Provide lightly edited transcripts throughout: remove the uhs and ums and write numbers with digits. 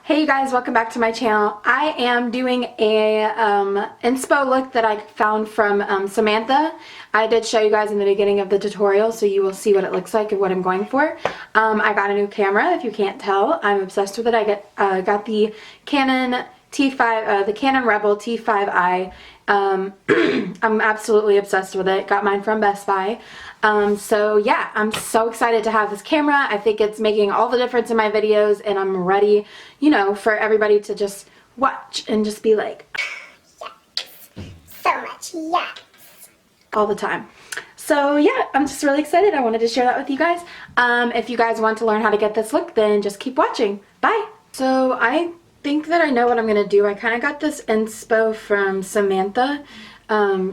Hey you guys, welcome back to my channel. I am doing a inspo look that I found from Samantha. I did show you guys in the beginning of the tutorial, so you will see what it looks like and what I'm going for. I got a new camera, if you can't tell. I'm obsessed with it. I got the Canon T5, the Canon Rebel T5i. I'm absolutely obsessed with it. Got mine from Best Buy. So yeah, I'm so excited to have this camera. I think it's making all the difference in my videos, and I'm ready, you know, for everybody to just watch and just be like, yes, so much yes, all the time. So yeah, I'm just really excited. I wanted to share that with you guys. If you guys want to learn how to get this look, then just keep watching. Bye. So I think that I know what I'm gonna do. I kind of got this inspo from Samantha.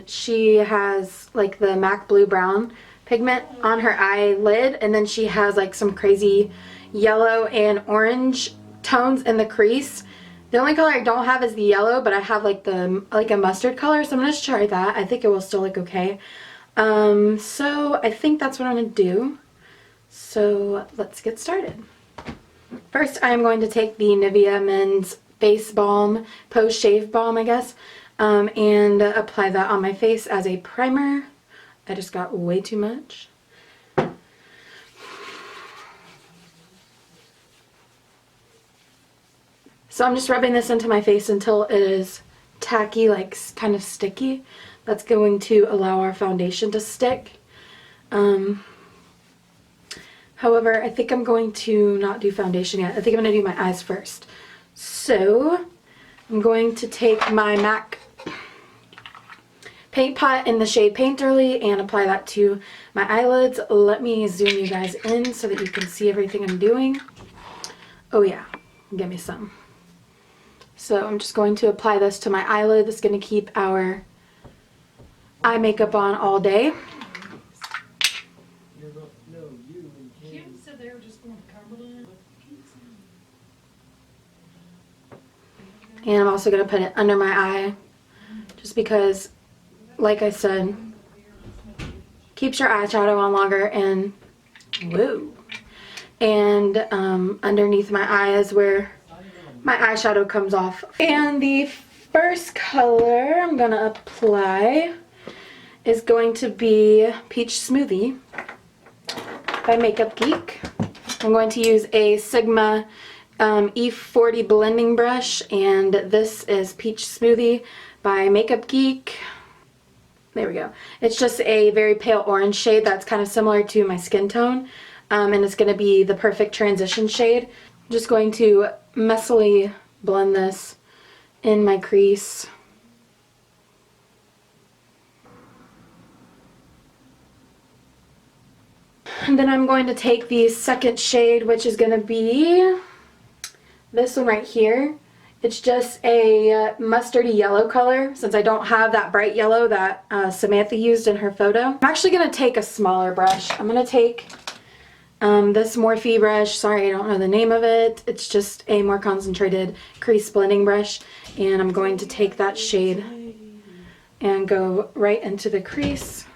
She has like the MAC blue brown pigment on her eyelid, and then she has like some crazy yellow and orange tones in the crease. The only color I don't have is the yellow, but I have like a mustard color, so I'm gonna try that. I think it will still look okay. So I think that's what I'm gonna do. So let's get started. First, I am going to take the Nivea Men's Face Balm, Post Shave Balm, I guess, and apply that on my face as a primer. I just got way too much. So I'm just rubbing this into my face until it is tacky, like kind of sticky. That's going to allow our foundation to stick. However, I think I'm going to not do foundation yet. I think I'm going to do my eyes first. So I'm going to take my MAC paint pot in the shade Painterly and apply that to my eyelids. Let me zoom you guys in so that you can see everything I'm doing. Oh yeah, give me some. So I'm just going to apply this to my eyelid. This is going to keep our eye makeup on all day. Kim said they were just going to Cumberland. And I'm also going to put it under my eye just because, like I said, keeps your eyeshadow on longer, and woo. And underneath my eye is where my eyeshadow comes off. And the first color I'm going to apply is going to be Peach Smoothie by Makeup Geek. I'm going to use a Sigma E40 blending brush, and this is Peach Smoothie by Makeup Geek. There we go. It's just a very pale orange shade that's kind of similar to my skin tone, and it's going to be the perfect transition shade. I'm just going to messily blend this in my crease. And then I'm going to take the second shade, which is going to be this one right here. It's just a mustardy yellow color, since I don't have that bright yellow that Samantha used in her photo. I'm actually going to take a smaller brush. I'm going to take this Morphe brush. Sorry, I don't know the name of it. It's just a more concentrated crease blending brush. And I'm going to take that shade and go right into the crease.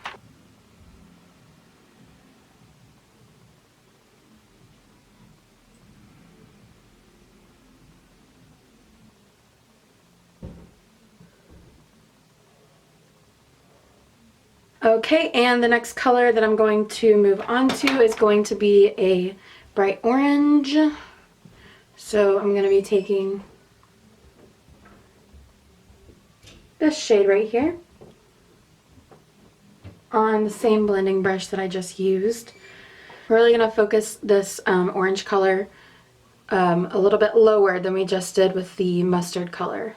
Okay, and the next color that I'm going to move on to is going to be a bright orange. So I'm going to be taking this shade right here on the same blending brush that I just used. We're really going to focus this orange color a little bit lower than we just did with the mustard color.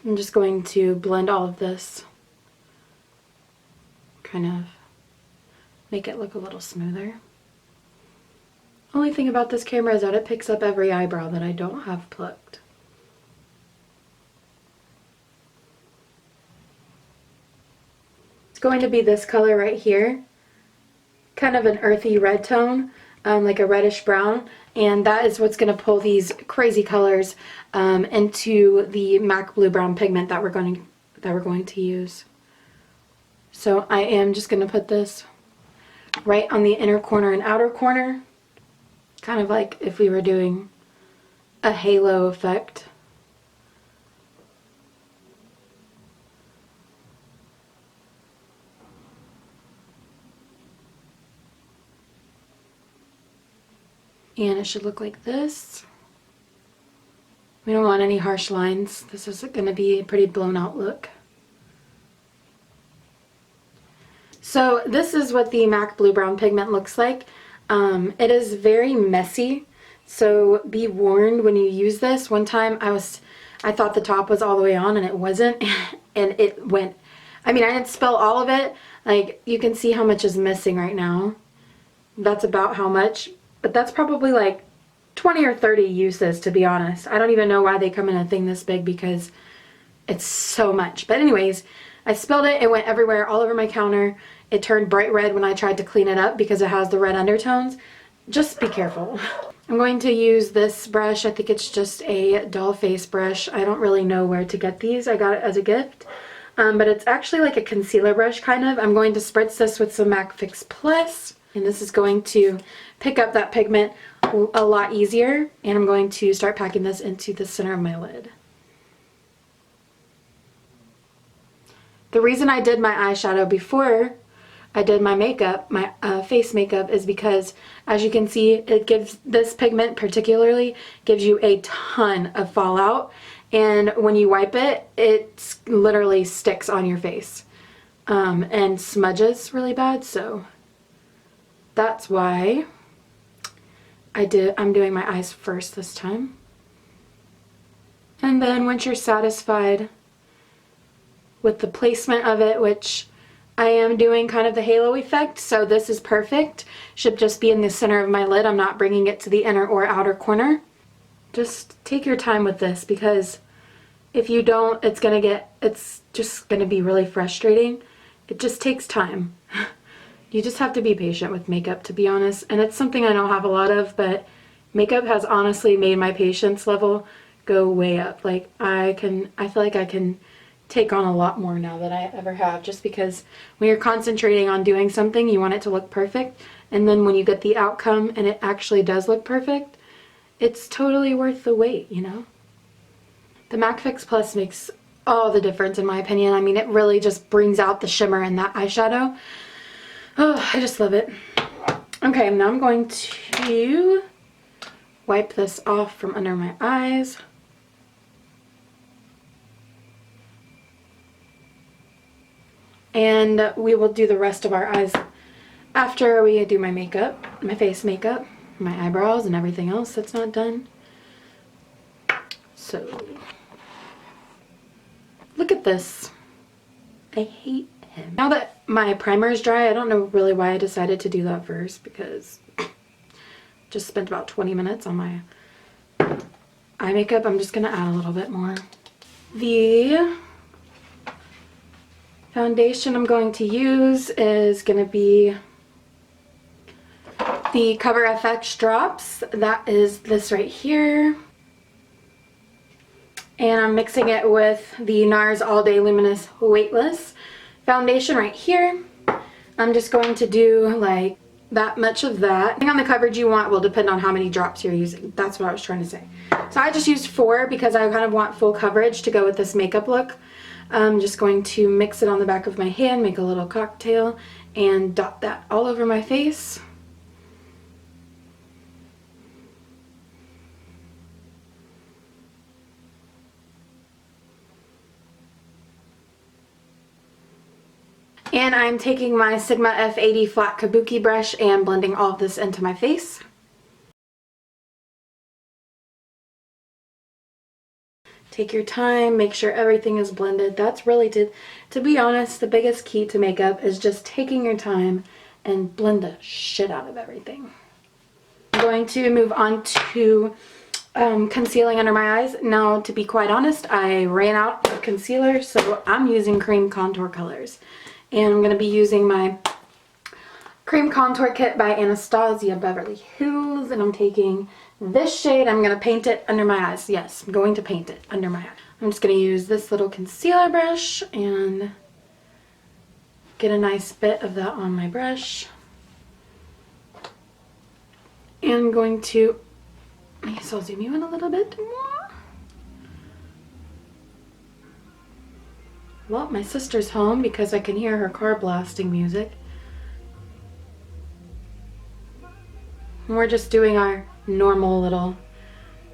I'm just going to blend all of this, kind of make it look a little smoother. Only thing about this camera is that it picks up every eyebrow that I don't have plucked. It's going to be this color right here, kind of an earthy red tone, like a reddish brown, And that is what's going to pull these crazy colors into the MAC Blue Brown pigment that we're going to use. So I am just going to put this right on the inner corner and outer corner, kind of like if we were doing a halo effect. And it should look like this. We don't want any harsh lines. This is going to be a pretty blown out look. So this is what the MAC Blue Brown pigment looks like. It is very messy, so be warned when you use this. One time I thought the top was all the way on and it wasn't, and it went, I mean, I didn't spill all of it. Like, you can see how much is missing right now. That's about how much, but that's probably like 20 or 30 uses, to be honest. I don't even know why they come in a thing this big because it's so much. But anyways, I spilled it. It went everywhere, all over my counter. It turned bright red when I tried to clean it up because it has the red undertones. Just be careful. I'm going to use this brush. I think it's just a doll face brush. I don't really know where to get these. I got it as a gift. But it's actually like a concealer brush, kind of. I'm going to spritz this with some MAC Fix Plus. And this is going to pick up that pigment a lot easier. And I'm going to start packing this into the center of my lid. The reason I did my eyeshadow before I did my makeup, my face makeup, is because, as you can see, it gives, this pigment particularly gives you a ton of fallout, and when you wipe it, it literally sticks on your face and smudges really bad. So that's why I'm doing my eyes first this time. And then once you're satisfied with the placement of it, which I am doing kind of the halo effect, so this is perfect. Should just be in the center of my lid. I'm not bringing it to the inner or outer corner. Just take your time with this, because if you don't, it's just gonna be really frustrating. It just takes time. You just have to be patient with makeup, to be honest. And it's something I don't have a lot of, but makeup has honestly made my patience level go way up. Like, I feel like I can take on a lot more now than I ever have, just because when you're concentrating on doing something, you want it to look perfect, and then when you get the outcome and it actually does look perfect, it's totally worth the wait, you know? The MAC Fix Plus makes all the difference in my opinion. I mean, it really just brings out the shimmer in that eyeshadow. Oh, I just love it. Okay, now I'm going to wipe this off from under my eyes. And we will do the rest of our eyes after we do my makeup, my face makeup, my eyebrows, and everything else that's not done. So, look at this. I hate him. Now that my primer is dry, I don't know really why I decided to do that first, because I just spent about 20 minutes on my eye makeup. I'm just going to add a little bit more. The foundation I'm going to use is going to be the Cover FX Drops. That is this right here. And I'm mixing it with the NARS All Day Luminous Weightless foundation right here. I'm just going to do like that much of that. Depending on the coverage you want will depend on how many drops you're using. That's what I was trying to say. So I just used 4 because I kind of want full coverage to go with this makeup look. I'm just going to mix it on the back of my hand, make a little cocktail, and dot that all over my face. And I'm taking my Sigma F80 flat kabuki brush and blending all of this into my face. Take your time, make sure everything is blended. That's really, to be honest, the biggest key to makeup is just taking your time and blend the shit out of everything. I'm going to move on to concealing under my eyes. Now, to be quite honest, I ran out of concealer, so I'm using cream contour colors. And I'm going to be using my Cream Contour Kit by Anastasia Beverly Hills, and I'm taking This shade, I'm going to paint it under my eyes. Yes, I'm going to paint it under my eye. I'm just going to use this little concealer brush and get a nice bit of that on my brush. And I'm going to, I guess I'll zoom you in a little bit more. Well, my sister's home because I can hear her car blasting music. And we're just doing our normal little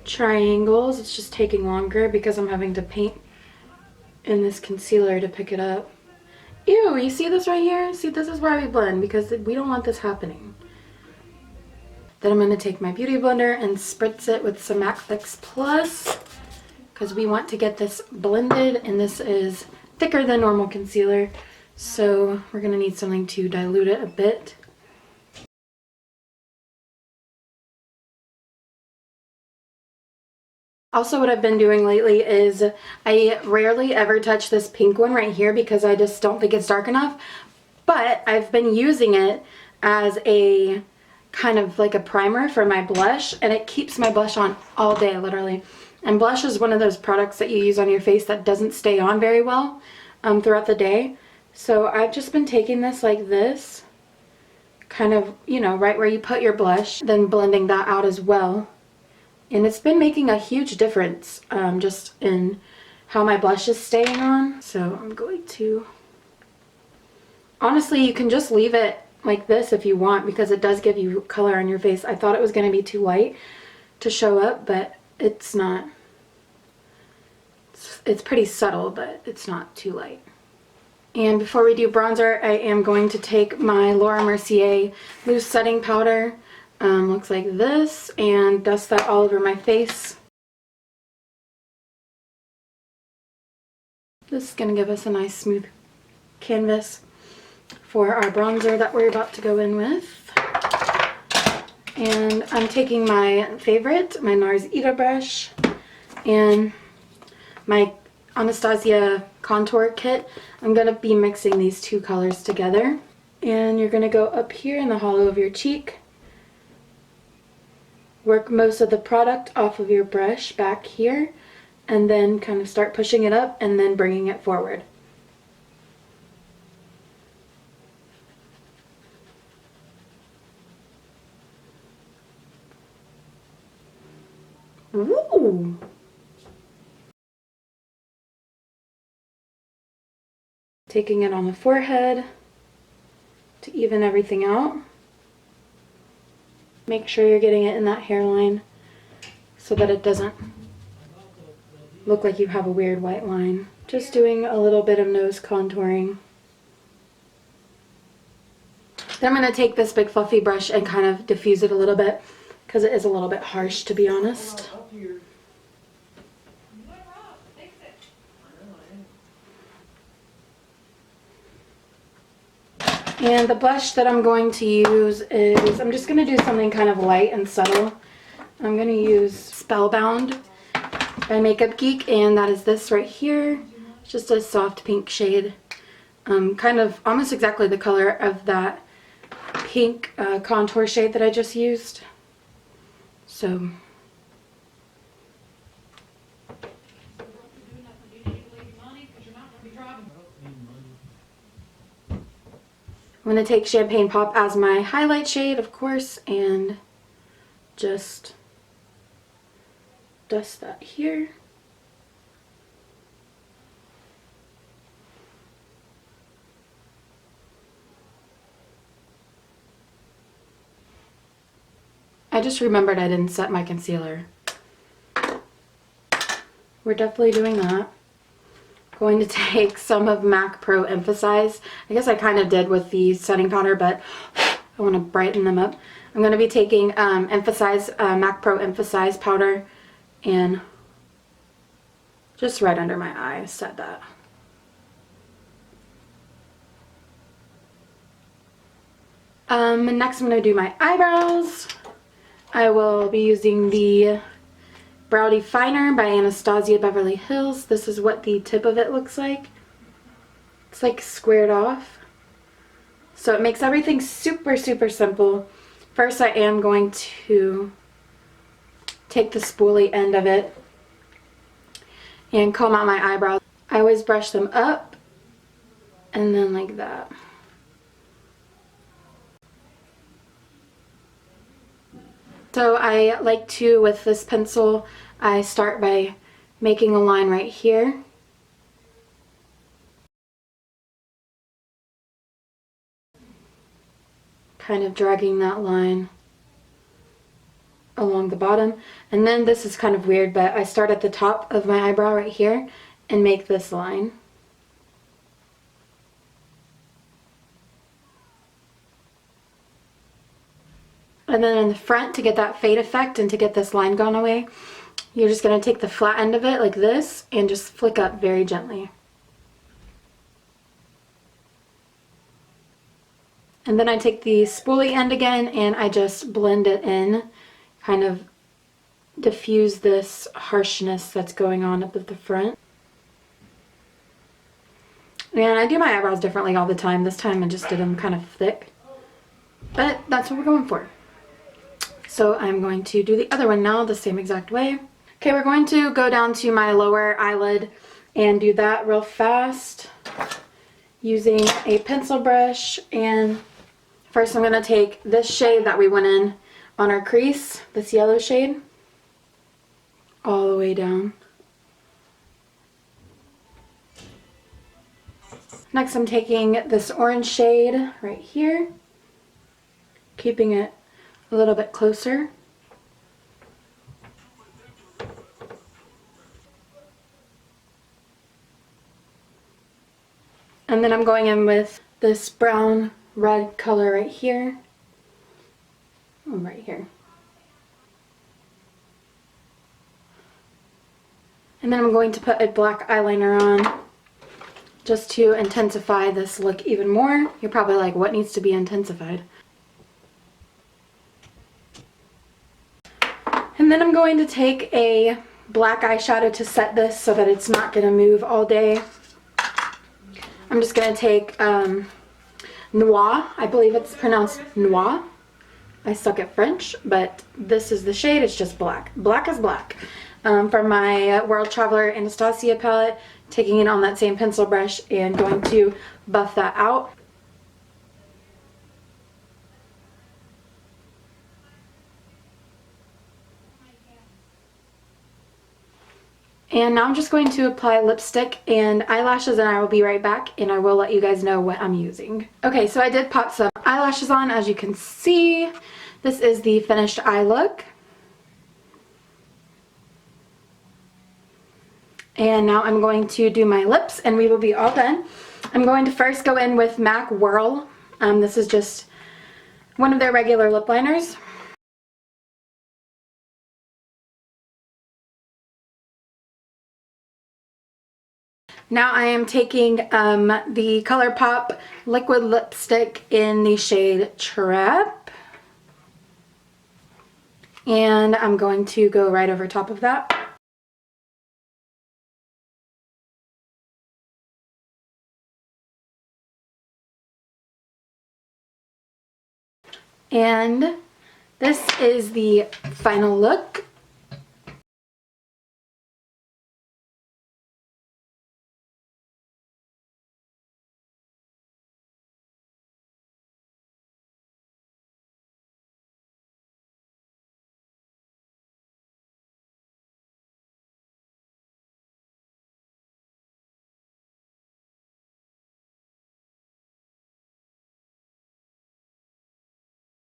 triangles. It's just taking longer because I'm having to paint in this concealer to pick it up. Ew, you see this right here? See, this is why we blend, because we don't want this happening. Then I'm going to take my Beauty Blender and spritz it with some MAC Fix Plus because we want to get this blended, and this is thicker than normal concealer, so we're going to need something to dilute it a bit. Also, what I've been doing lately is I rarely ever touch this pink one right here because I just don't think it's dark enough, but I've been using it as a kind of like a primer for my blush, and it keeps my blush on all day, literally. And blush is one of those products that you use on your face that doesn't stay on very well throughout the day. So I've just been taking this like this, kind of, you know, right where you put your blush, then blending that out as well. And it's been making a huge difference just in how my blush is staying on. So I'm going to, honestly, you can just leave it like this if you want because it does give you color on your face. I thought it was going to be too light to show up, but it's not. It's pretty subtle, but it's not too light. And before we do bronzer, I am going to take my Laura Mercier loose setting powder. Looks like this, and dust that all over my face. This is going to give us a nice smooth canvas for our bronzer that we're about to go in with. And I'm taking my favorite, my NARS Ita brush, and my Anastasia contour kit. I'm going to be mixing these two colors together. And you're going to go up here in the hollow of your cheek. Work most of the product off of your brush back here, and then kind of start pushing it up and then bringing it forward. Ooh! Taking it on the forehead to even everything out. Make sure you're getting it in that hairline so that it doesn't look like you have a weird white line. Just doing a little bit of nose contouring. Then I'm going to take this big fluffy brush and kind of diffuse it a little bit because it is a little bit harsh, to be honest. And the blush that I'm going to use is, I'm just going to do something kind of light and subtle. I'm going to use Spellbound by Makeup Geek, and that is this right here. It's just a soft pink shade. Kind of almost exactly the color of that pink contour shade that I just used. So I'm going to take Champagne Pop as my highlight shade, of course, and just dust that here. I just remembered I didn't set my concealer. We're definitely doing that. Going to take some of MAC Pro Emphasize. I guess I kind of did with the setting powder, but I want to brighten them up. I'm going to be taking MAC Pro Emphasize powder and just right under my eye, set that. Next I'm going to do my eyebrows. I will be using the Brow Definer by Anastasia Beverly Hills. This is what the tip of it looks like. It's like squared off. So it makes everything super, super simple. First I am going to take the spoolie end of it and comb out my eyebrows. I always brush them up and then like that. So I like to, with this pencil, I start by making a line right here. Kind of dragging that line along the bottom. And then this is kind of weird, but I start at the top of my eyebrow right here and make this line. And then in the front, to get that fade effect and to get this line gone away, you're just going to take the flat end of it like this and just flick up very gently. And then I take the spoolie end again and I just blend it in, kind of diffuse this harshness that's going on up at the front. And I do my eyebrows differently all the time. This time I just did them kind of thick. But that's what we're going for. So I'm going to do the other one now the same exact way. Okay, we're going to go down to my lower eyelid and do that real fast using a pencil brush. And first I'm going to take this shade that we went in on our crease, this yellow shade, all the way down. Next I'm taking this orange shade right here, keeping it a little bit closer. And then I'm going in with this brown red color right here. Right here. And then I'm going to put a black eyeliner on just to intensify this look even more. You're probably like, what needs to be intensified? And then I'm going to take a black eyeshadow to set this so that it's not going to move all day. I'm just going to take Noir. I believe it's pronounced Noir. I suck at French, but this is the shade. It's just black. Black is black. From my World Traveler Anastasia palette, taking it on that same pencil brush and going to buff that out. And now I'm just going to apply lipstick and eyelashes, and I will be right back and I will let you guys know what I'm using. Okay, so I did pop some eyelashes on, as you can see. This is the finished eye look. And now I'm going to do my lips and we will be all done. I'm going to first go in with MAC Whirl. This is just one of their regular lip liners. Now I am taking the ColourPop liquid lipstick in the shade Trap. And I'm going to go right over top of that. And this is the final look.